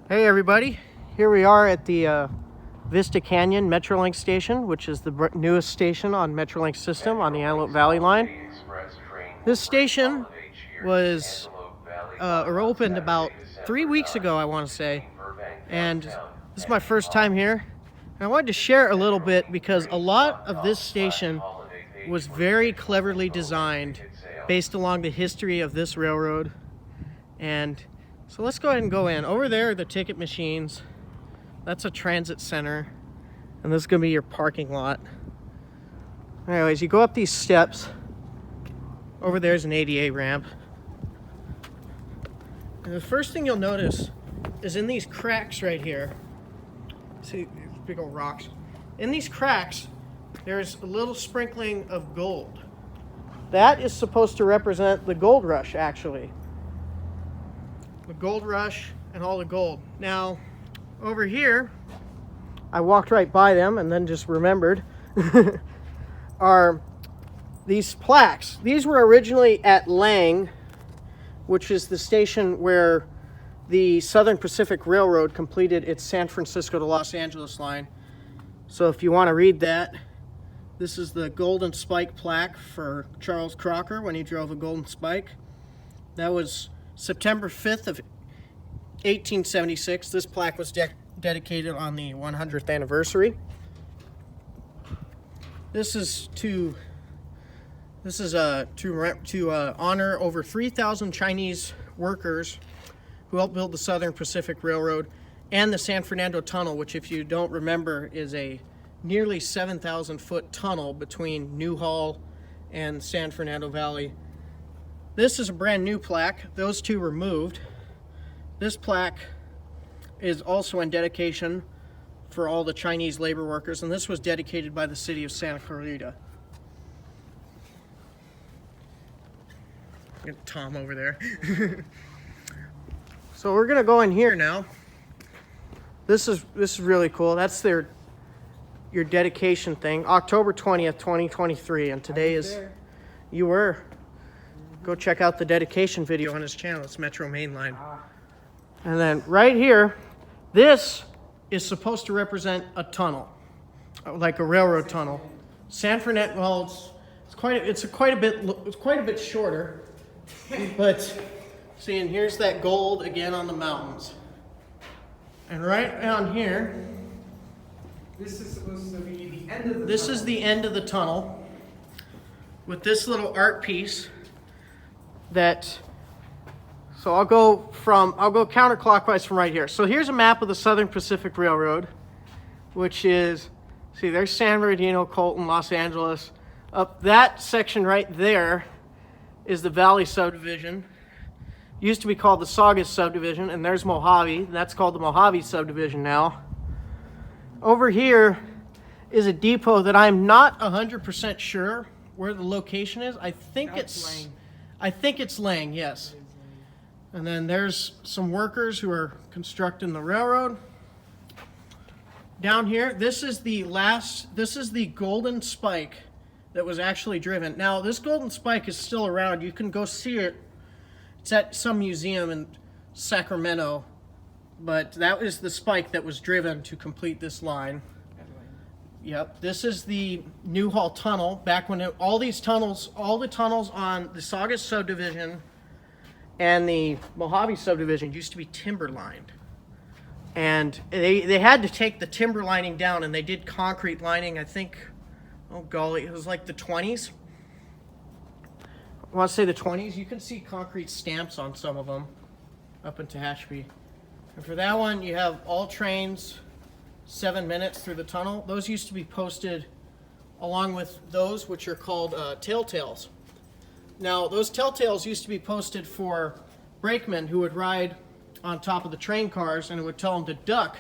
Hey everybody, here we are at the Vista Canyon Metrolink Station, which is the newest station on Metrolink system on the Antelope Valley line. This station was opened about 3 weeks ago, I want to say, and this is my first time here. And I wanted to share a little bit because a lot of this station was very cleverly designed based along the history of this railroad. And so let's go ahead and go in. Over there are the ticket machines. That's a transit center. And this is going to be your parking lot. Anyways, you go up these steps. Over there's an ADA ramp. And the first thing you'll notice is in these cracks right here. See these big old rocks. In these cracks, there's a little sprinkling of gold. That is supposed to represent the gold rush, actually. The gold rush and all the gold. Now, over here, I walked right by them and then just remembered, are these plaques. These were originally at Lang, which is the station where the Southern Pacific Railroad completed its San Francisco to Los Angeles line. So if you want to read that, this is the Golden Spike plaque for Charles Crocker when he drove a Golden Spike. That was September 5th of 1876. This plaque was dedicated on the 100th anniversary. This is to honor over 3,000 Chinese workers who helped build the Southern Pacific Railroad and the San Fernando Tunnel, which, if you don't remember, is a nearly 7,000 foot tunnel between Newhall and San Fernando Valley. This is a brand new plaque. Those two were moved. This plaque is also in dedication for all the Chinese labor workers, and this was dedicated by the City of Santa Clarita. Get Tom over there. So we're gonna go in here now. This is really cool. That's your dedication thing. October 20th, 2023, and today is there. You were. Go check out the dedication video on his channel. It's Metro Mainline. And then right here, this is supposed to represent a tunnel, like a railroad tunnel. San Fernando. Well, it's quite a bit shorter. But see, and here's that gold again on the mountains. And right down here, this is supposed to be the end of the tunnel. This is the end of the tunnel with this little art piece. So I'll go counterclockwise from right here. So here's a map of the Southern Pacific Railroad, which is, see, there's San Bernardino, Colton, Los Angeles. Up that section right there is the Valley subdivision. Used to be called the Saugus subdivision, and there's Mojave. That's called the Mojave subdivision now. Over here is a depot that I'm not 100% sure where the location is. I think it's Lang, yes. And then there's some workers who are constructing the railroad. Down here, this is the Golden Spike that was actually driven. Now, this Golden Spike is still around. You can go see it. It's at some museum in Sacramento. But that is the spike that was driven to complete this line. Yep, this is the Newhall Tunnel. Back when all the tunnels on the Saugus subdivision and the Mojave subdivision used to be timber lined. And they had to take the timber lining down, and they did concrete lining, I think, oh golly, it was like the 20s. I want to say the 20s. You can see concrete stamps on some of them up in Tehachapi. And for that one, you have all trains 7 minutes through the tunnel. Those used to be posted along with those which are called telltales. Now, those telltales used to be posted for brakemen who would ride on top of the train cars, and it would tell them to duck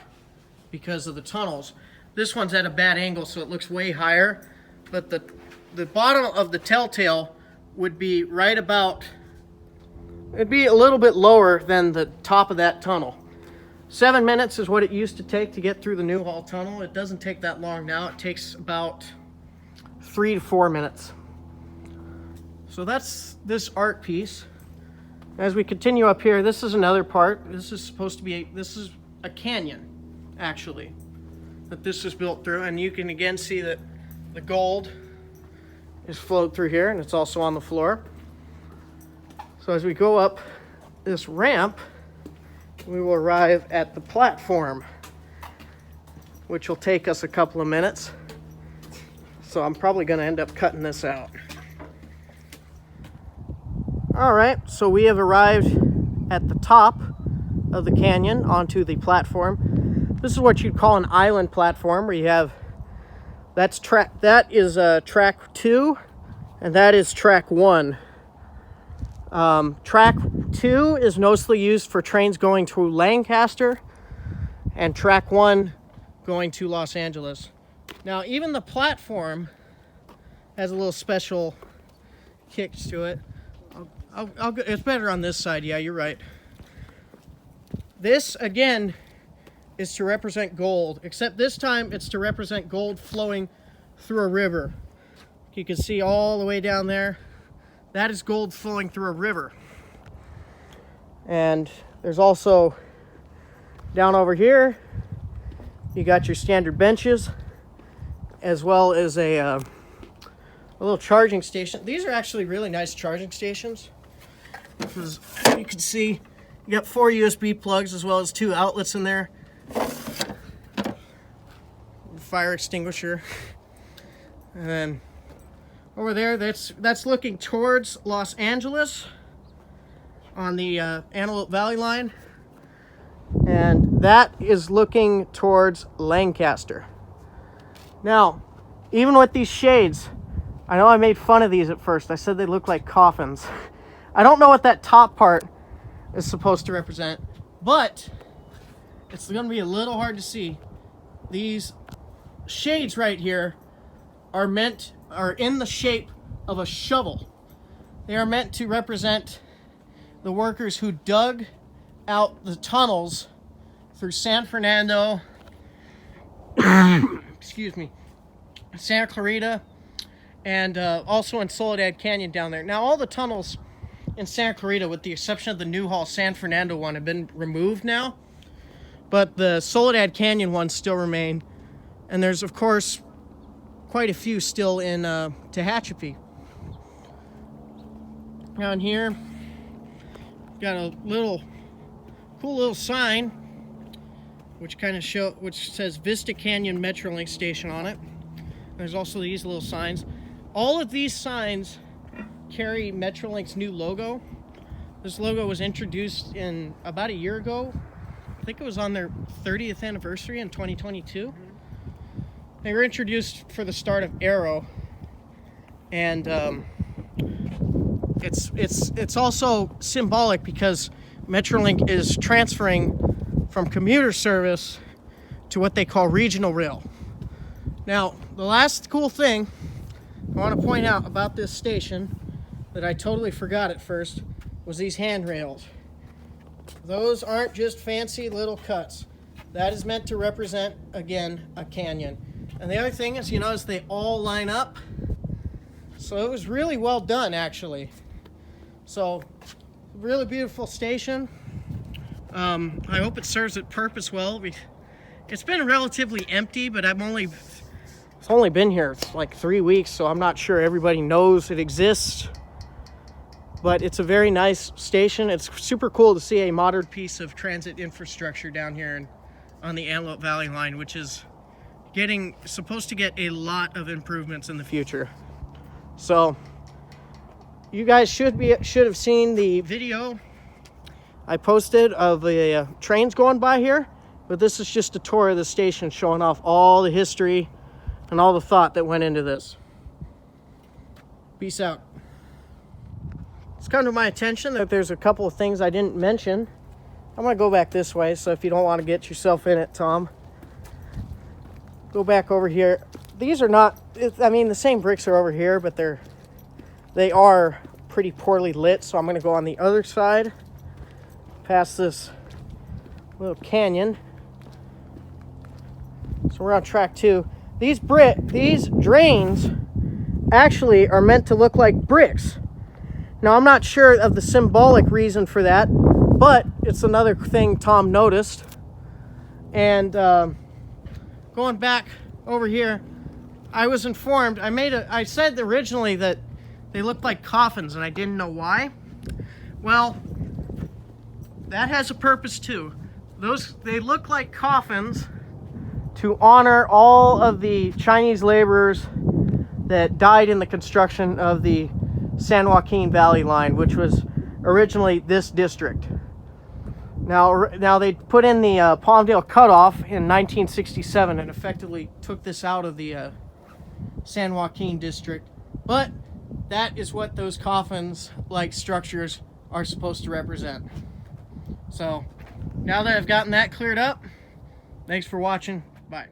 because of the tunnels. This one's at a bad angle, so it looks way higher, but the bottom of the telltale would be right about, it'd be a little bit lower than the top of that tunnel. 7 minutes is what it used to take to get through the Newhall Tunnel. It doesn't take that long now. It takes about 3 to 4 minutes. So that's this art piece. As we continue up here, this is another part. This is supposed to be, this is a canyon, actually, that this is built through. And you can again see that the gold is flowed through here, and it's also on the floor. So as we go up this ramp, we will arrive at the platform, which will take us a couple of minutes. So I'm probably going to end up cutting this out. All right, so we have arrived at the top of the canyon onto the platform. This is what you'd call an island platform, where you have that is track 2, and that is track 1. Track 2 is mostly used for trains going through Lancaster, and track 1 going to Los Angeles. Now, even the platform has a little special kicks to it. It's better on this side. Yeah, you're right. This, again, is to represent gold, except this time it's to represent gold flowing through a river. You can see all the way down there. That is gold flowing through a river. And there's also, down over here, you got your standard benches, as well as a little charging station. These are actually really nice charging stations, because you can see you got 4 USB plugs as well as 2 outlets in there. Fire extinguisher. And then over there, that's looking towards Los Angeles on the Antelope Valley line. And that is looking towards Lancaster. Now, even with these shades, I know I made fun of these at first. I said they look like coffins. I don't know what that top part is supposed to represent, but it's going to be a little hard to see. These shades right here are in the shape of a shovel. They are meant to represent the workers who dug out the tunnels through San Fernando, excuse me, Santa Clarita, and also in Soledad Canyon down there. Now, all the tunnels in Santa Clarita, with the exception of the Newhall San Fernando one, have been removed now, but the Soledad Canyon ones still remain. And there's, of course, quite a few still in Tehachapi. Down here, got a cool little sign, which says Vista Canyon Metrolink Station on it. There's also these little signs. All of these signs carry Metrolink's new logo. This logo was introduced in about a year ago. I think it was on their 30th anniversary in 2022. They were introduced for the start of Aero, and it's also symbolic because Metrolink is transferring from commuter service to what they call regional rail. Now, the last cool thing I want to point out about this station that I totally forgot at first was these handrails. Those aren't just fancy little cuts. That is meant to represent, again, a canyon. And the other thing is, you notice they all line up. So it was really well done, actually. So, really beautiful station. I hope it serves its purpose well. It's been relatively empty, but it's only been here like 3 weeks, so I'm not sure everybody knows it exists. But it's a very nice station. It's super cool to see a modern piece of transit infrastructure down here on the Antelope Valley line, which is supposed to get a lot of improvements in the future. So you guys should have seen the video I posted of the trains going by here, but this is just a tour of the station showing off all the history and all the thought that went into this. Peace out. It's come to my attention that there's a couple of things I didn't mention. I'm going to go back this way, so if you don't want to get yourself in it, Tom, go back over here. These are not, I mean, the same bricks are over here, but they are pretty poorly lit, so I'm going to go on the other side, past this little canyon. So we're on track 2. These drains actually are meant to look like bricks. Now, I'm not sure of the symbolic reason for that, but it's another thing Tom noticed. And going back over here, I was informed, I said originally that they looked like coffins and I didn't know why. Well, that has a purpose too. They look like coffins to honor all of the Chinese laborers that died in the construction of the San Joaquin Valley line, which was originally this district. Now they put in the Palmdale cutoff in 1967 and effectively took this out of the San Joaquin district. But that is what those coffins-like structures are supposed to represent. So now that I've gotten that cleared up, thanks for watching. Bye.